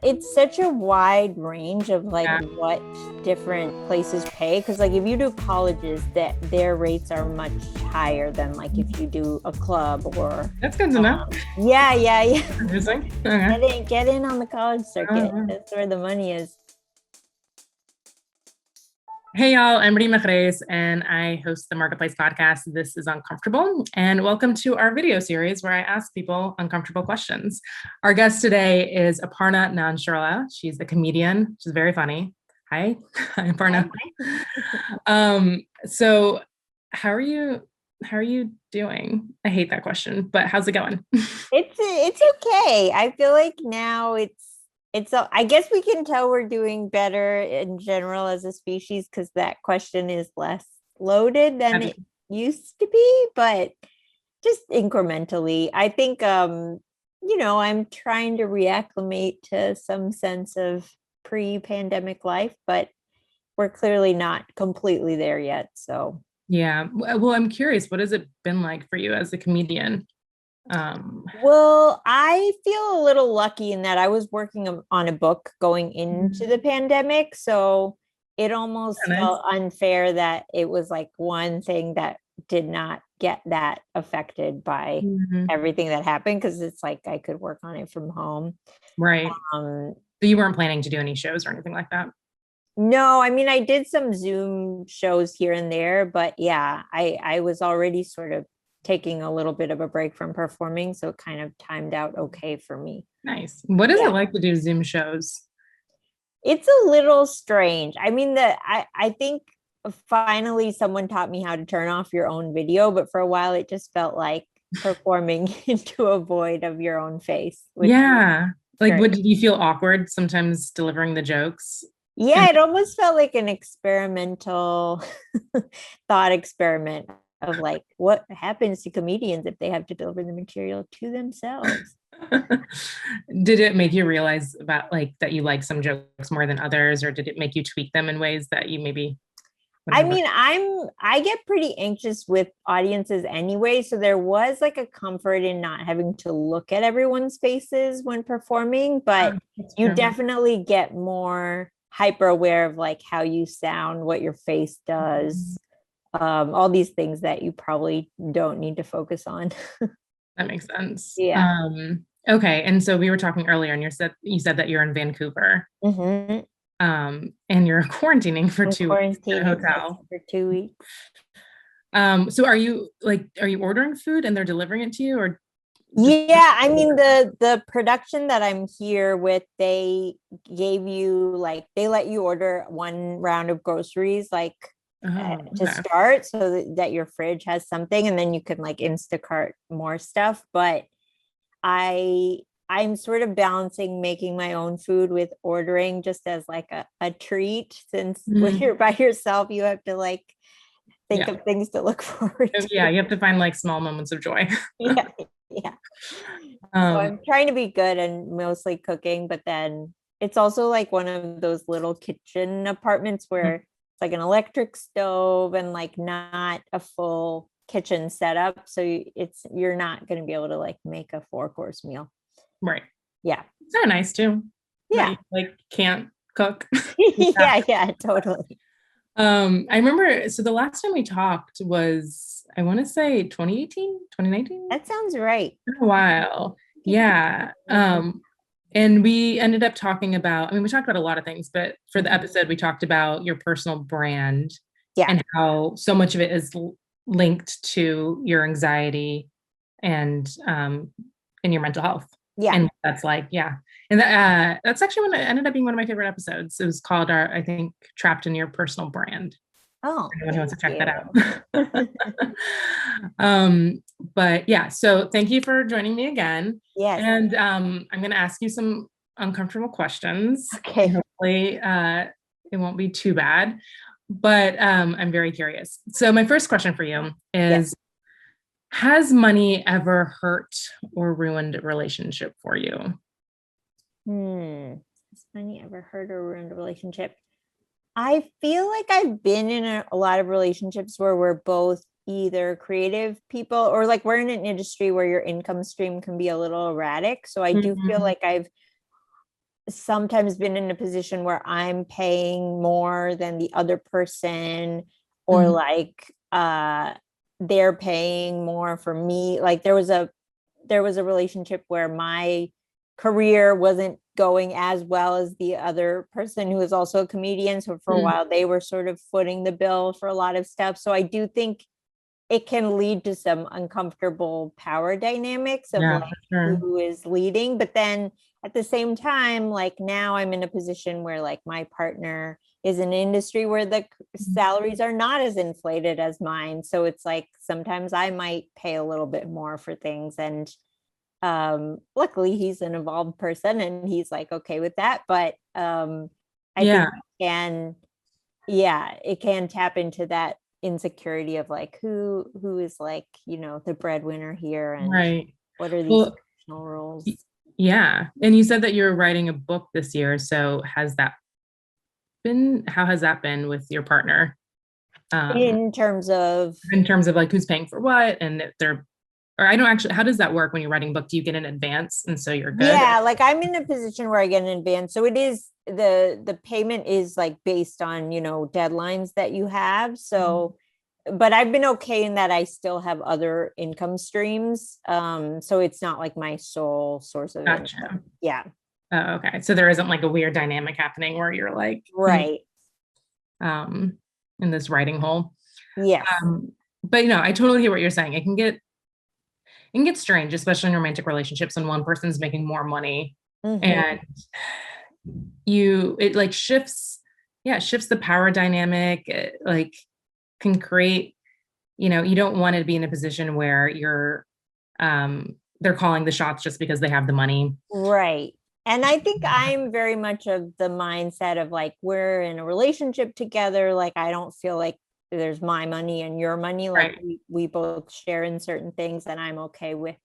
It's such a wide range of like Yeah, what different places pay. Because like if you do colleges, that their rates are much higher than like if you do a club or that's good to know. yeah, yeah, yeah. Interesting. Okay. Get in on the college circuit. Uh, That's where the money is. Hey, y'all, I'm Reema Khrais, and I host the Marketplace podcast. This is Uncomfortable, and welcome to our video series where I ask people uncomfortable questions. Our guest today is Aparna Nancherla. She's a comedian. She's very funny. Hi, hi, Aparna. So how are you? How are you doing? I hate that question, but how's it going? It's okay. I feel like now I guess we can tell we're doing better in general as a species because that question is less loaded than it used to be, but just incrementally. I think I'm trying to reacclimate to some sense of pre-pandemic life, but we're clearly not completely there yet. So Yeah. Well, I'm curious, what has it been like for you as a comedian? well, I feel a little lucky in that I was working on a book going into the pandemic. So it almost Nice. felt unfair that it was like one thing that did not get that affected by Mhm. everything that happened because it's like I could work on it from home. Right. Um, So you weren't planning to do any shows or anything like that? no, I mean I did some Zoom shows here and there, but yeah, I was already sort of taking a little bit of a break from performing, so it kind of timed out okay for me. Nice. What is it Yeah. like to do Zoom shows? It's a little strange. I mean, I think finally someone taught me how to turn off your own video, but for a while it just felt like performing into a void of your own face, which was Yeah. Like, strange. what did you feel awkward sometimes delivering the jokes? And Yeah, it almost felt like an experimental thought experiment of like what happens to comedians if they have to deliver the material to themselves. did it make you realize about like that you like some jokes more than others, or did it make you tweak them in ways that you maybe wouldn't I have? mean, I get pretty anxious with audiences anyway, so there was like a comfort in not having to look at everyone's faces when performing, but That's you true. definitely get more hyper aware of like how you sound, what your face does, all these things that you probably don't need to focus on. That makes sense. Yeah. Okay. And so we were talking earlier, and you said that you're in Vancouver, Hmm. and you're quarantining for I'm 2 weeks in a quarantining, yes, hotel. for 2 weeks. So are you ordering food and they're delivering it to you, or just Yeah, I mean the production that I'm here with, they gave you like they let you order one round of groceries like oh, to okay. start so that your fridge has something and then you can like Instacart more stuff. But I I'm sort of balancing making my own food with ordering just as like a treat since when Mhm. you're by yourself you have to like think Yeah. of things to look forward Yeah, to. you have to find like small moments of joy. Yeah, yeah. So Um, I'm trying to be good and mostly cooking, but then it's also like one of those little kitchen apartments where it's like an electric stove and like not a full kitchen setup. So you're not going to be able to like make a 4 course meal. right. Yeah. It's kind of nice too that Yeah. you like can't cook. Yeah. Yeah, yeah, totally. I remember, so the last time we talked was, I want to say 2018, 2019. That sounds right. Been a while. Yeah. And we ended up talking about, I mean, we talked about a lot of things, but for the Mhm. episode, we talked about your personal brand Yeah. and how so much of it is linked to your anxiety and your mental health. Yeah. And that's like, yeah. And that's actually when it ended up being one of my favorite episodes. It was called I think, Trapped in Your Personal Brand. Oh, Anyone who wants thank to check that you. out. But yeah, so thank you for joining me again. Yes. And I'm going to ask you some uncomfortable questions. And Okay. hopefully, it won't be too bad. But I'm very curious. So, my first question for you Yes. is: has money ever hurt or ruined a relationship for you? Has money ever hurt or ruined a relationship? I feel like I've been in a lot of relationships where we're both either creative people or like we're in an industry where your income stream can be a little erratic. So I do feel Mhm. like I've sometimes been in a position where I'm paying more than the other person, or Mhm. like they're paying more for me. Like there was a relationship where my career wasn't going as well as the other person who is also a comedian. So for a Mm. while they were sort of footing the bill for a lot of stuff. So I do think it can lead to some uncomfortable power dynamics of Yeah, like for sure. who is leading. But then at the same time, like now I'm in a position where like my partner is in an industry where the salaries are not as inflated as mine. So it's like sometimes I might pay a little bit more for things. And luckily he's an evolved person and he's like okay with that. But I think Yeah, it can tap into that insecurity of like who is like the breadwinner here, and right. what are these Well, traditional roles. y- yeah. And you said that you're writing a book this year. So how has that been with your partner? Um, In terms of, in terms of like who's paying for what and if they're, or I don't actually, how does that work when you're writing a book? Do you get an advance and so you're good? yeah, like I'm in a position where I get an advance, so it is the payment is like based on deadlines that you have. So but I've been okay in that I still have other income streams. So it's not like my sole source of Gotcha. income. Yeah. Oh, okay. So there isn't like a weird dynamic happening where you're like Right. um, in this writing hole. Yes. But I totally hear what you're saying. It can get strange, especially in romantic relationships when one person's making more money Mhm. and it like shifts, yeah, it shifts the power dynamic. It, like can create, you don't want to be in a position where they're calling the shots just because they have the money. Right. And I think I'm very much of the mindset of like, we're in a relationship together. Like, I don't feel like there's my money and your money. Like, Right. we both share in certain things, and I'm okay with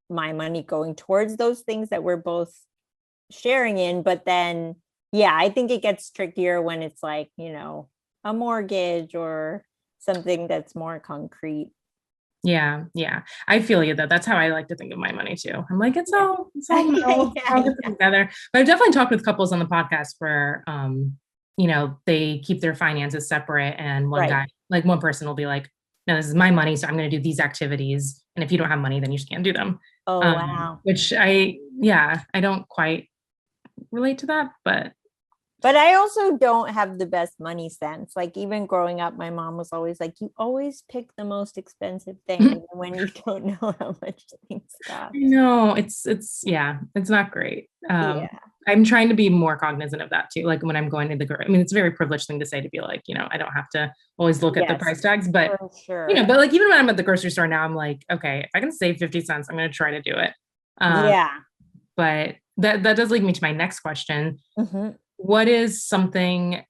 my money going towards those things that we're both sharing in. But then, yeah, I think it gets trickier when it's like, a mortgage or something that's more concrete. Yeah, yeah. I feel you though. That's how I like to think of my money too. I'm like, it's Yeah. all it's all Yeah. metal, it's all Yeah. good together. But I've definitely talked with couples on the podcast where they keep their finances separate and Right. one person will be like, no, this is my money, so I'm gonna do these activities. And if you don't have money, then you just can't do them. Oh, wow. Which I don't quite relate to that, but But I also don't have the best money sense. Like even growing up, my mom was always like, "You always pick the most expensive thing, even when you don't know how much things cost." I know it's not great. Yeah. I'm trying to be more cognizant of that too. Like when I'm going to I mean, it's a very privileged thing to say to be like, I don't have to always look at the Yes, price tags, but for sure. but like even when I'm at the grocery store now, I'm like, okay, if I can save 50 cents, I'm going to try to do it. Um, Yeah. but that does lead me to my next question. Mhm. What is something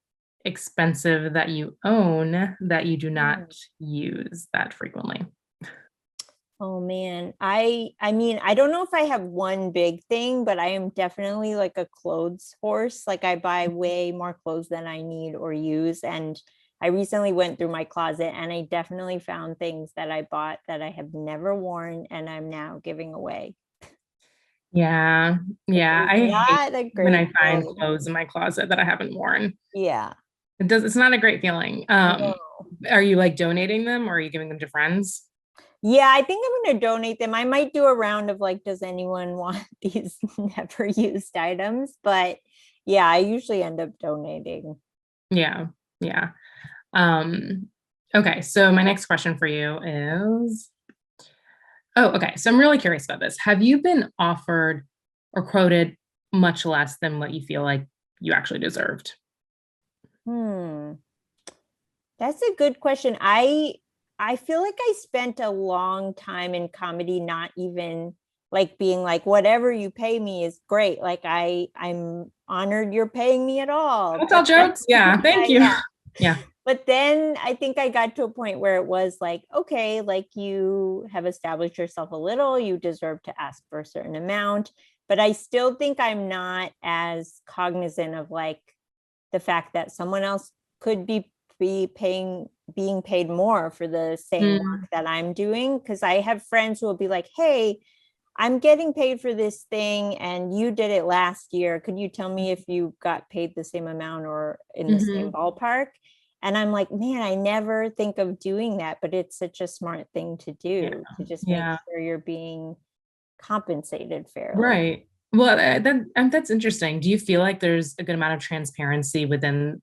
expensive that you own that you do not Mm. use that frequently? Oh man. I mean, I don't know if I have one big thing, but I am definitely like a clothes horse. Like I buy way more clothes than I need or use. And I recently went through my closet and I definitely found things that I bought that I have never worn and I'm now giving away. Yeah. Which Yeah. is I hate not a when great I find feeling. clothes in my closet that I haven't worn. Yeah. It's not a great feeling. No. Are you like donating them or are you giving them to friends? Yeah, I think I'm going to donate them. I might do a round of like, does anyone want these never used items? But yeah, I usually end up donating. Yeah. Yeah. Um, okay. So my next question for you is, oh, okay. So I'm really curious about this. Have you been offered or quoted much less than what you feel like you actually deserved? Hmm. That's a good question. I feel like I spent a long time in comedy not even like being like whatever you pay me is great. Like I'm honored you're paying me at all. I'll tell But then, jokes. Yeah. yeah, Thank you. yeah. Yeah. But then I think I got to a point where it was like, okay, like you have established yourself a little, you deserve to ask for a certain amount. But I still think I'm not as cognizant of like the fact that someone else could be being paid more for the same Mm, work that I'm doing. Cause I have friends who will be like, hey, I'm getting paid for this thing and you did it last year. Could you tell me if you got paid the same amount or in the same ballpark? And I'm like, man, I never think of doing that, but it's such a smart thing to do, to just make sure you're being compensated fairly. Right. Well, that's interesting. Do you feel like there's a good amount of transparency within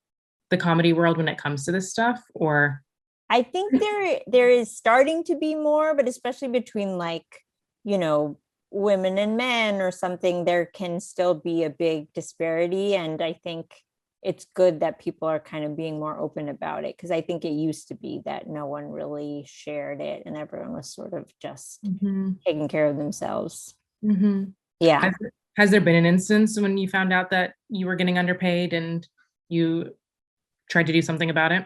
the comedy world when it comes to this stuff, or? I think there is starting to be more, but especially between like, women and men or something, there can still be a big disparity. And I think it's good that people are kind of being more open about it, because I think it used to be that no one really shared it and everyone was sort of just taking care of themselves. Yeah. Has there been an instance when you found out that you were getting underpaid and you tried to do something about it?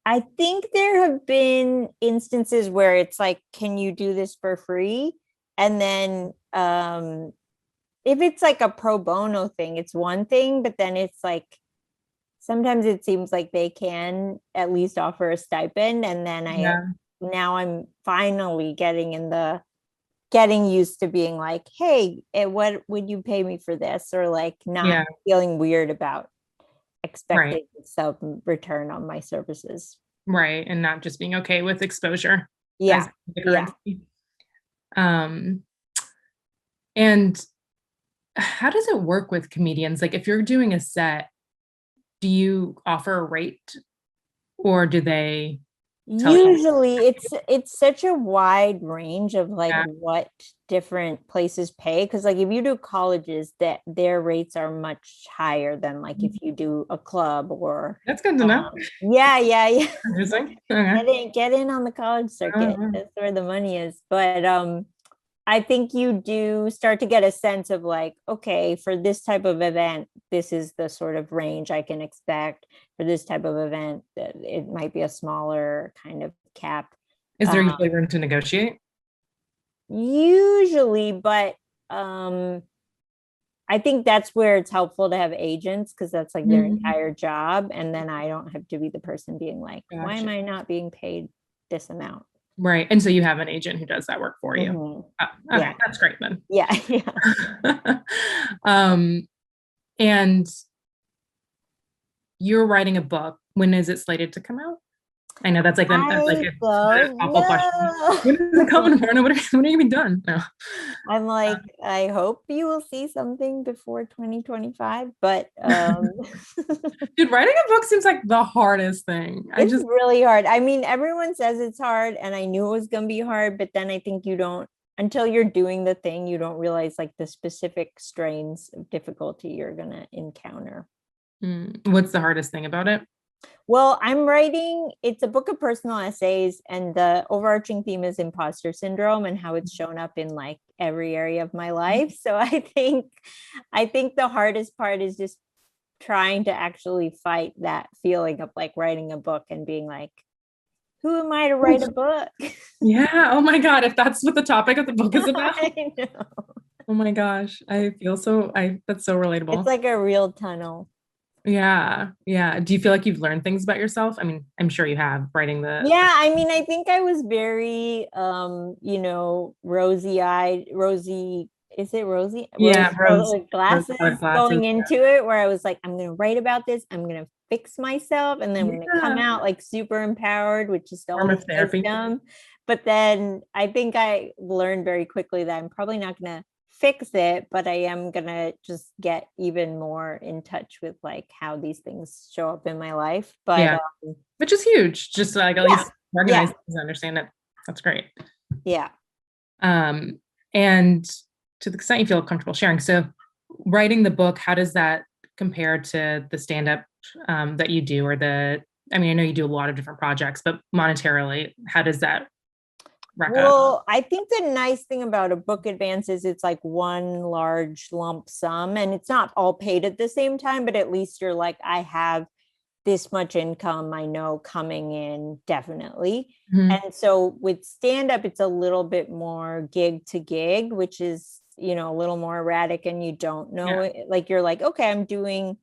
I think there have been instances where it's like, can you do this for free? And then if it's like a pro bono thing, it's one thing, but then it's like, sometimes it seems like they can at least offer a stipend. And then now I'm finally getting used to being like, hey, what would you pay me for this? Or like not feeling weird about expecting some return on my services. Right. And not just being okay with exposure. Yeah. And how does it work with comedians? Like if you're doing a set, do you offer a rate or do they usually it's such a wide range of like what different places pay, because like if you do colleges, that their rates are much higher than like if you do a club or that's good to know. Get in on the college circuit. That's where the money is. But I think you do start to get a sense of like, okay, for this type of event, this is the sort of range I can expect. For this type of event, it might be a smaller kind of cap. Is there usually room to negotiate? Usually, but I think that's where it's helpful to have agents, because that's like their entire job. And then I don't have to be the person being like, why am I not being paid this amount? Right. And so you have an agent who does that work for you. Okay, that's great then. Yeah. And you're writing a book. When is it slated to come out? I know that's like an awful question. When is it coming, Aparna? When are you gonna be done? No. I'm like, I hope you will see something before 2025, but dude, writing a book seems like the hardest thing. It's really hard. I mean, everyone says it's hard, and I knew it was gonna be hard, but then I think you don't, until you're doing the thing, you don't realize like the specific strains of difficulty you're gonna encounter. What's the hardest thing about it? Well, it's a book of personal essays, and the overarching theme is imposter syndrome and how it's shown up in like every area of my life. So I think the hardest part is just trying to actually fight that feeling of like writing a book and being like, who am I to write a book? Yeah. Oh my God. If that's what the topic of the book is about. I know. Oh my gosh. That's so relatable. It's like a real tunnel. Yeah. Do you feel like you've learned things about yourself? I mean, I'm sure you have, writing the. Yeah, I mean, I think I was very rosy, is it rosy? Yeah, glasses going into it, where I was like, I'm gonna write about this, I'm gonna fix myself, and then I'm gonna come out like super empowered, which is still dumb. But then I think I learned very quickly that I'm probably not gonna fix it, but I am gonna just get even more in touch with like how these things show up in my life. But which is huge, just like at least recognize and understand it. That's great. And to the extent you feel comfortable sharing, so writing the book, how does that compare to the stand-up that you do, or I know you do a lot of different projects, but monetarily, how does that Well, I think the nice thing about a book advance is it's like one large lump sum, and it's not all paid at the same time, but at least you're like, I have this much income, I know, coming in definitely. And so with stand-up, it's a little bit more gig to gig, which is, a little more erratic, and you don't know it. Like you're like, okay, I'm doing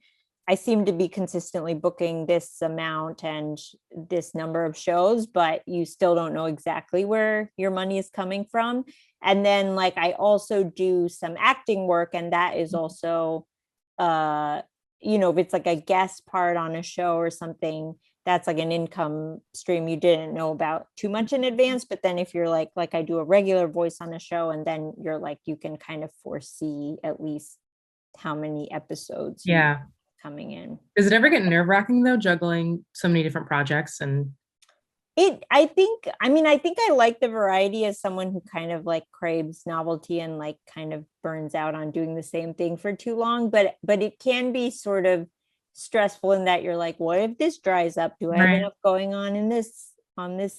I seem to be consistently booking this amount and this number of shows, but you still don't know exactly where your money is coming from. And then like I also do some acting work, and that is also if it's like a guest part on a show or something, that's like an income stream you didn't know about too much in advance. But then if you're like I do a regular voice on a show, and then you're like, you can kind of foresee at least how many episodes coming in. Does it ever get nerve-wracking though, juggling so many different projects? And I think I like the variety as someone who kind of like craves novelty and like kind of burns out on doing the same thing for too long, but it can be sort of stressful in that you're like, what if this dries up? Do I have enough going on this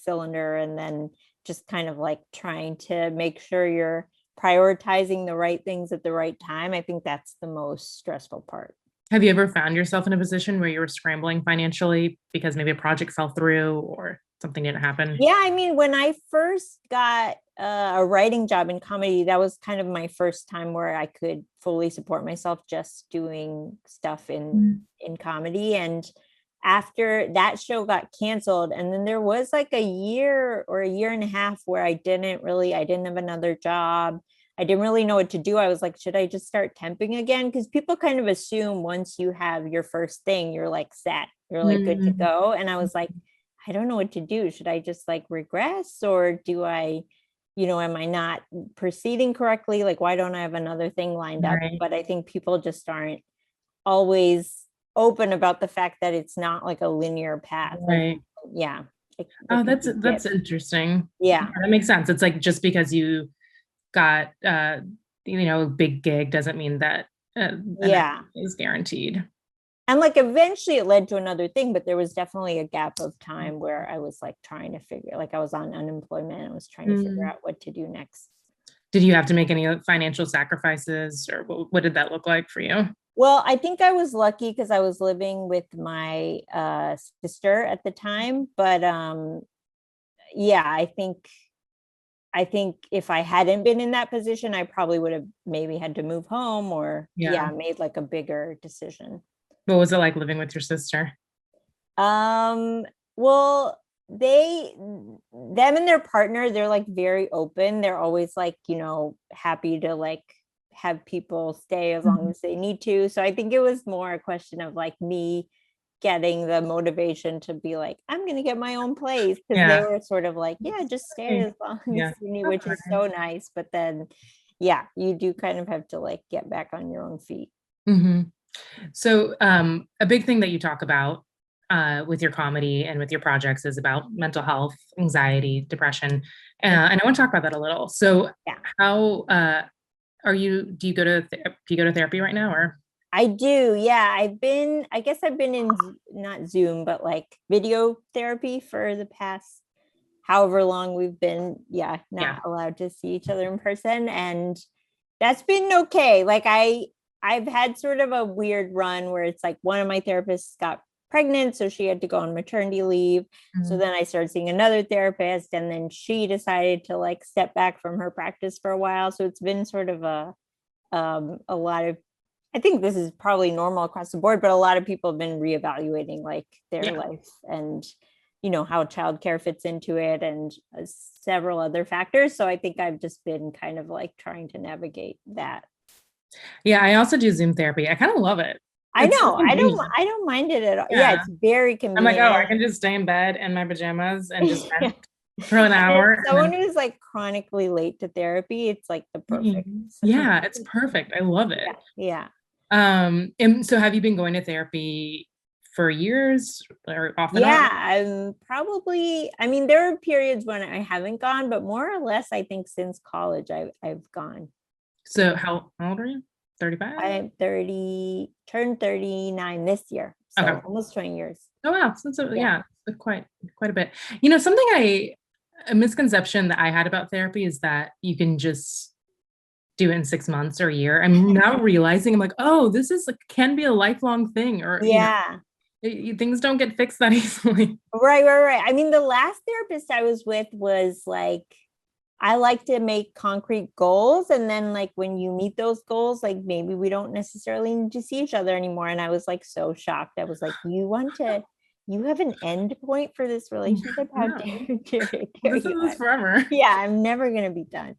cylinder? And then just kind of like trying to make sure you're prioritizing the right things at the right time. I think that's the most stressful part. Have you ever found yourself in a position where you were scrambling financially because maybe a project fell through or something didn't happen? Yeah, I mean, when I first got a writing job in comedy, that was kind of my first time where I could fully support myself just doing stuff in comedy. And after that show got canceled, and then there was like a year or a year and a half where I didn't have another job. I didn't really know what to do. I was like, should I just start temping again? Because people kind of assume once you have your first thing, you're like set, you're like good to go. And I was like, I don't know what to do. Should I just like regress, or do I, am I not proceeding correctly? Like, why don't I have another thing lined up? But I think people just aren't always open about the fact that it's not like a linear path. Right. Yeah. Oh, that's interesting. Yeah. That makes sense. It's like, just because you got a big gig doesn't mean that is guaranteed. And like eventually it led to another thing, but there was definitely a gap of time where I was like trying to figure, like I was on unemployment and I was trying to figure out what to do next. Did you have to make any financial sacrifices, or what did that look like for you? Well, I think I was lucky because I was living with my sister at the time, but yeah, I think if I hadn't been in that position, I probably would have maybe had to move home or made like a bigger decision. What was it like living with your sister? Well, them and their partner, they're like very open. They're always like, happy to like have people stay as long as they need to. So I think it was more a question of like me getting the motivation to be like, I'm going to get my own place. Because they were sort of like, just stay as long as you need, which is so nice. But then, you do kind of have to like get back on your own feet. So a big thing that you talk about with your comedy and with your projects is about mental health, anxiety, depression. And I want to talk about that a little. So how do you go to therapy right now, or? I do. Yeah. I've been in not Zoom, but like video therapy for the past however long we've been, not allowed to see each other in person. And that's been okay. Like I've had sort of a weird run where it's like one of my therapists got pregnant, so she had to go on maternity leave. So then I started seeing another therapist, and then she decided to like step back from her practice for a while. So it's been sort of a lot of, I think this is probably normal across the board, but a lot of people have been reevaluating like their life and, how childcare fits into it and several other factors. So I think I've just been kind of like trying to navigate that. Yeah, I also do Zoom therapy. I kind of love it. I know. I don't mind it at all. Yeah, it's very convenient. I'm like, I can just stay in bed in my pajamas and just for an hour. Someone who's like chronically late to therapy, it's like the perfect. Yeah, it's perfect. I love it. Yeah. And so have you been going to therapy for years or off and on? I'm probably, there are periods when I haven't gone, but more or less, I think since college, I've gone. So how old are you? 35? I'm 30, turned 39 this year. So almost 20 years. Oh, wow. So quite a bit. Something a misconception that I had about therapy is that you can just do it in 6 months or a year. I'm now realizing, I'm like, oh, this is can be a lifelong thing, or things don't get fixed that easily. Right. The last therapist I was with was like, I like to make concrete goals. And then like when you meet those goals, like maybe we don't necessarily need to see each other anymore. And I was like so shocked. I was like, you have an end point for this relationship? How No, dare this you? is forever. Yeah, I'm never gonna be done.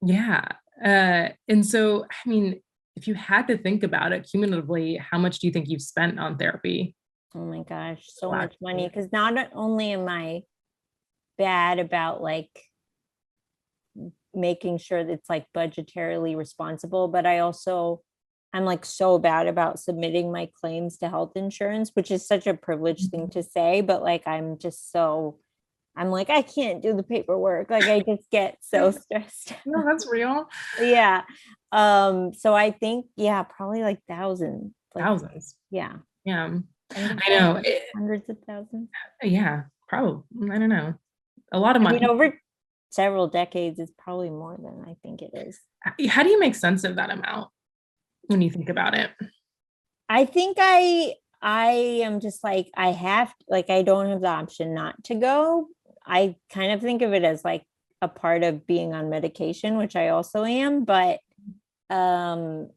Yeah. And so, I mean, if you had to think about it cumulatively, how much do you think you've spent on therapy? Oh my gosh, so much money. Because not only am I bad about like making sure that it's like budgetarily responsible, but I'm like so bad about submitting my claims to health insurance, which is such a privileged thing to say, but like I'm like, I can't do the paperwork. Like I just get so stressed. No, that's real. Yeah. So I think, yeah, probably like thousands. Like, Thousands. yeah. Yeah. I I know. hundreds of thousands. Yeah, probably. I don't know. A lot of I mean, money. over several decades is probably more than I think it is. How do you make sense of that amount when you think about it? I think I am just like I don't have the option not to go. I kind of think of it as like a part of being on medication, which I also am, but um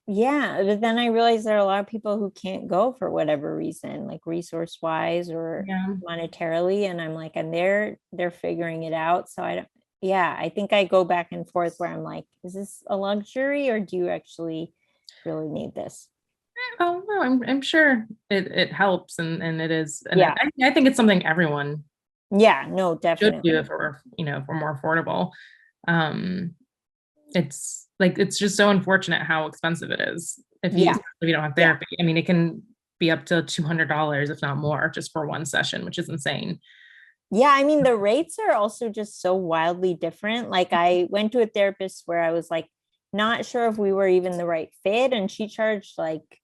yeah, but then I realized there are a lot of people who can't go for whatever reason, like resource wise or Yeah. monetarily, and I'm like, and they're figuring it out. So I don't, yeah, I think I go back and forth where I'm like, is this a luxury or do you actually really need this? Oh no, I'm sure it helps and it is. And Yeah. I think it's something everyone Yeah, no, should do definitely. if we're, if we're more affordable. Um, it's like it's just so unfortunate how expensive it is Yeah. if you don't have Yeah. therapy. I mean, it can be up to $200, if not more, just for one session, which is insane. Yeah, I mean, the rates are also just so wildly different. Like I went to a therapist where I was like not sure if we were even the right fit, and she charged like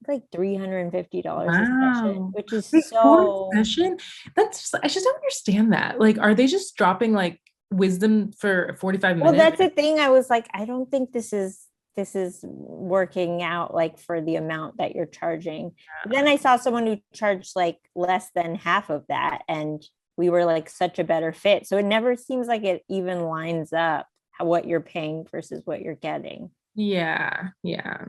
$350 a session, Wow. which is Wait, for a so. session? I just don't understand that. Like, are they just dropping like wisdom for 45 Well, minutes? that's the thing. I was like, I don't think this is working out like for the amount that you're charging. But then I saw someone who charged like less than half of that, and we were like such a better fit. So it never seems like it even lines up what you're paying versus what you're getting. Yeah, yeah.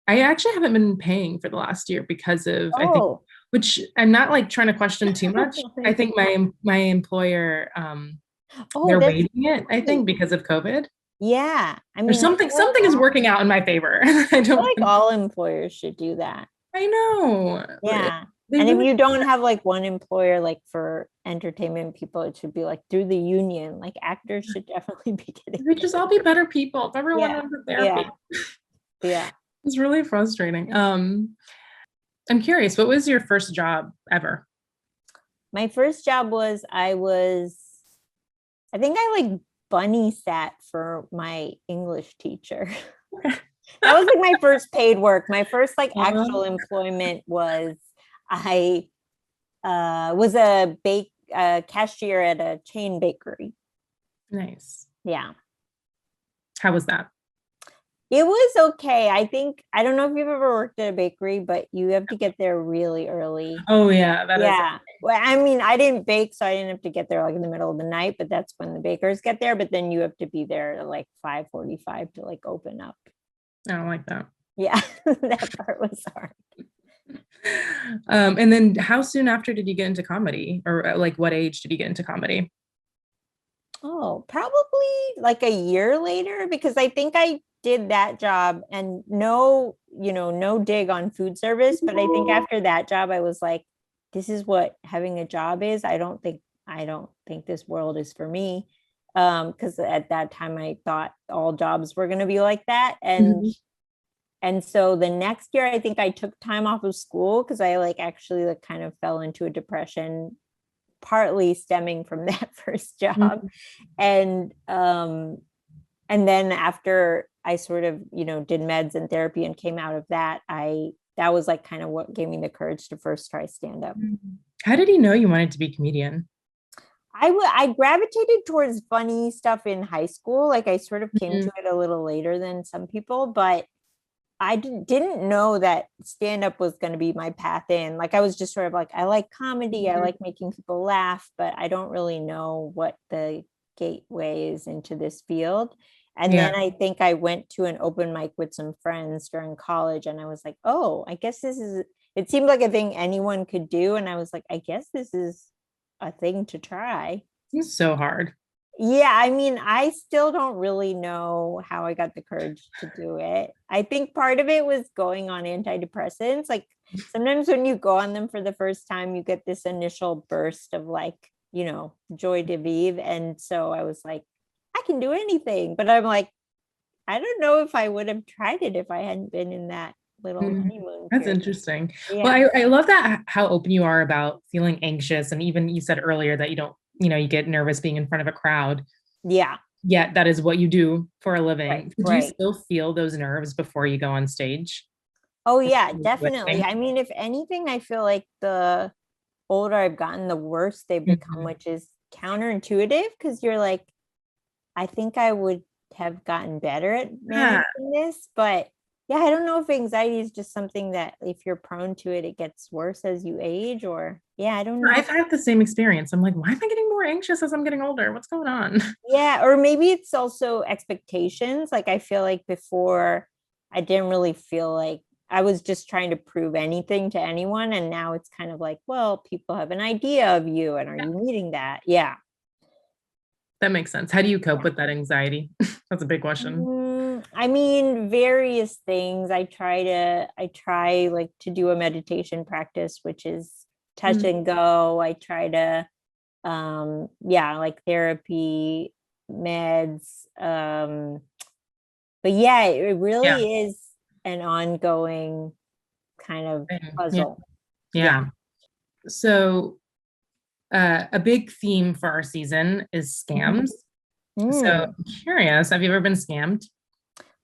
I actually haven't been paying for the last year because of, I think, Oh, which I'm not like trying to question too much. I think my employer, oh, they're that's waiving it, I think, great. because of COVID. Yeah. I There's mean, something is working out in my favor. I I feel don't like all employers should do that. I know. Yeah. They And if really you don't have like one employer, like for entertainment people, it should be like through the union. Like actors should definitely be getting we just paid. all be better people if everyone Yeah. went to therapy. Yeah. Yeah. It's really frustrating. I'm curious, what was your first job ever? My first job was I think I like bunny sat for my English teacher. That was like my first paid work. My first like actual employment was I was a cashier at a chain bakery. Nice. Yeah. How was that? It was okay. I think I don't know if you've ever worked at a bakery, but you have to get there really early. Oh yeah, that is. Yeah. Well, I mean, I didn't bake, so I didn't have to get there like in the middle of the night, but that's when the bakers get there. But then you have to be there at like 5:45 to like open up. I don't like that. Yeah, that part was hard. And then how soon after did you get into comedy? Or like what age did you get into comedy? Oh, probably like a year later, because I think I did that job and no dig on food service, but I think after that job, I was like, this is what having a job is. I don't think this world is for me. Because at that time I thought all jobs were gonna be like that. And so the next year, I think I took time off of school because I like actually like kind of fell into a depression, partly stemming from that first job. And then after I sort of did meds and therapy and came out of that, that was like kind of what gave me the courage to first try stand up. How did you know you wanted to be a comedian? I gravitated towards funny stuff in high school. Like I sort of came Mhm. to it a little later than some people, but I didn't know that stand up was going to be my path in. Like, I was just sort of like, I like comedy, I like making people laugh, but I don't really know what the gateway is into this field. And then I think I went to an open mic with some friends during college, and I was like, oh, I guess this is, it seemed like a thing anyone could do. And I was like, I guess this is a thing to try. It's so hard. Yeah, I mean, I still don't really know how I got the courage to do it. I think part of it was going on antidepressants. Like, sometimes when you go on them for the first time, you get this initial burst of like, joy de vivre. And so I was like, I can do anything. But I'm like, I don't know if I would have tried it if I hadn't been in that little honeymoon That's period. interesting. Yeah. Well, I love that how open you are about feeling anxious. And even you said earlier that you don't, you get nervous being in front of a crowd. Yeah. Yet that is what you do for a living. Do you Right. still feel those nerves before you go on stage? Oh, yeah, definitely. I mean, if anything, I feel like the older I've gotten, the worse they've become, which is counterintuitive, because you're like, I think I would have gotten better at managing this, but yeah, I don't know if anxiety is just something that if you're prone to it, it gets worse as you age, or I don't know. I've had the same experience. I'm like, why am I getting more anxious as I'm getting older? What's going on? Yeah, or maybe it's also expectations. Like, I feel like before I didn't really feel like I was just trying to prove anything to anyone. And now it's kind of like, well, people have an idea of you. And are you meeting that? Yeah. That makes sense. How do you cope with that anxiety? That's a big question. I mean, various things. I try like to do a meditation practice, which is touch and go. I try to, like therapy, meds. But yeah, it really is an ongoing kind of puzzle. Yeah. So a big theme for our season is scams. So I'm curious, have you ever been scammed?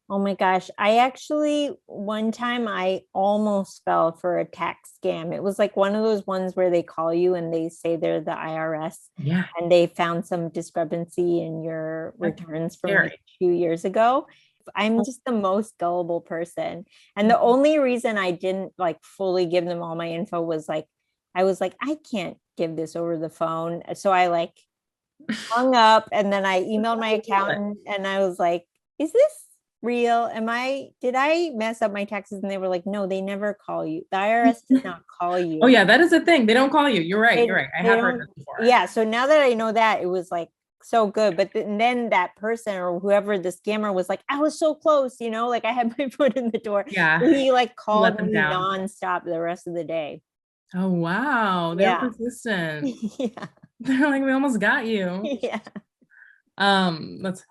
Oh my gosh. I actually, one time I almost fell for a tax scam. It was like one of those ones where they call you and they say they're the IRS. Yeah. And they found some discrepancy in your returns from like a few years ago. I'm just the most gullible person. And the only reason I didn't like fully give them all my info was like, I was like, I can't give this over the phone. So I like hung up, and then I emailed my accountant and I was like, is this real? Did I mess up my taxes? And they were like, no, they never call you. The IRS does not call you. Oh yeah, that is a thing. They don't call you. You're right. I have heard this before. Yeah. So now that I know that, it was like so good. But then that person or whoever the scammer was like, I was so close, like I had my foot in the door. Yeah. He like called me nonstop the rest of the day. Oh wow. They're persistent. Yeah. They're like, we almost got you. Yeah. That's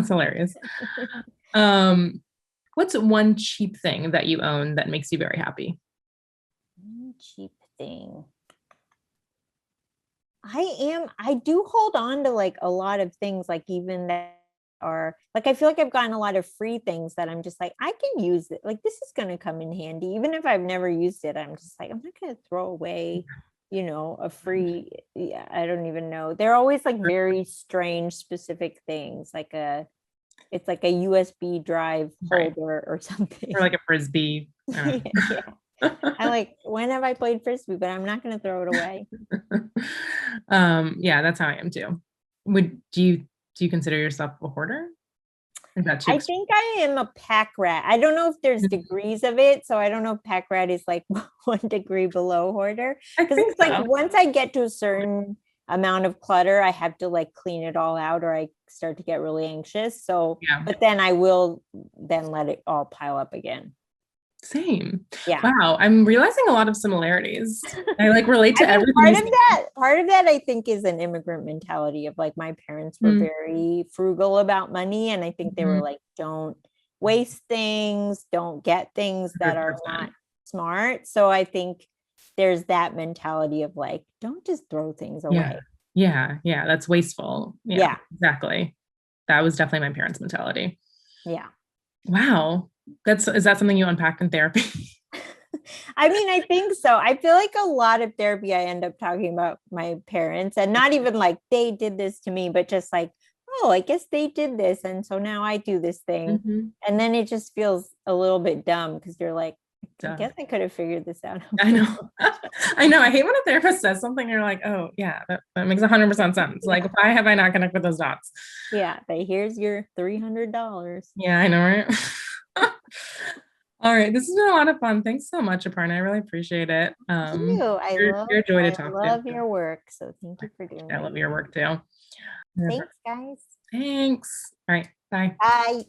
hilarious. What's one cheap thing that you own that makes you very happy? One cheap thing. I do hold on to like a lot of things, like even that are like, I feel like I've gotten a lot of free things that I'm just like, I can use it. Like, this is going to come in handy. Even if I've never used it, I'm just like, I'm not going to throw away, a free, I don't even know. They're always like very strange, specific things, like it's like a USB drive holder or something. Or like a Frisbee. Yeah. I like, when have I played Frisbee, but I'm not going to throw it away. Yeah, that's how I am too. Do you consider yourself a hoarder? I think I am a pack rat. I don't know if there's degrees of it. So I don't know if pack rat is like 1 degree below hoarder. Because it's like once I get to a certain amount of clutter, I have to like clean it all out or I start to get really anxious. So, but then I will then let it all pile up again. Same. Yeah. Wow. I'm realizing a lot of similarities. I like relate to everything. Part of that I think is an immigrant mentality of like, my parents were very frugal about money. And I think they were like, don't waste things, don't get things that are not smart. So I think there's that mentality of like, don't just throw things away. Yeah. That's wasteful. Yeah, exactly. That was definitely my parents' mentality. Yeah. Wow. Is that something you unpacked in therapy? I mean, I think so. I feel like a lot of therapy, I end up talking about my parents, and not even like they did this to me, but just like, oh, I guess they did this. And so now I do this thing. Mhm. And then it just feels a little bit dumb because you're like, I Duh. guess I could have figured this out. I know. I know. I hate when a therapist says something, you're like, oh, yeah, that makes 100% sense. Like, why have I not connected those dots? Yeah, but here's your $300. Yeah, I know, right? All right. This has been a lot of fun. Thanks so much, Aparna. I really appreciate it. You, You're a joy to I talk to. love your work. So thank you for doing I it. love your work too. Thanks, guys. Thanks. All right. Bye. Bye.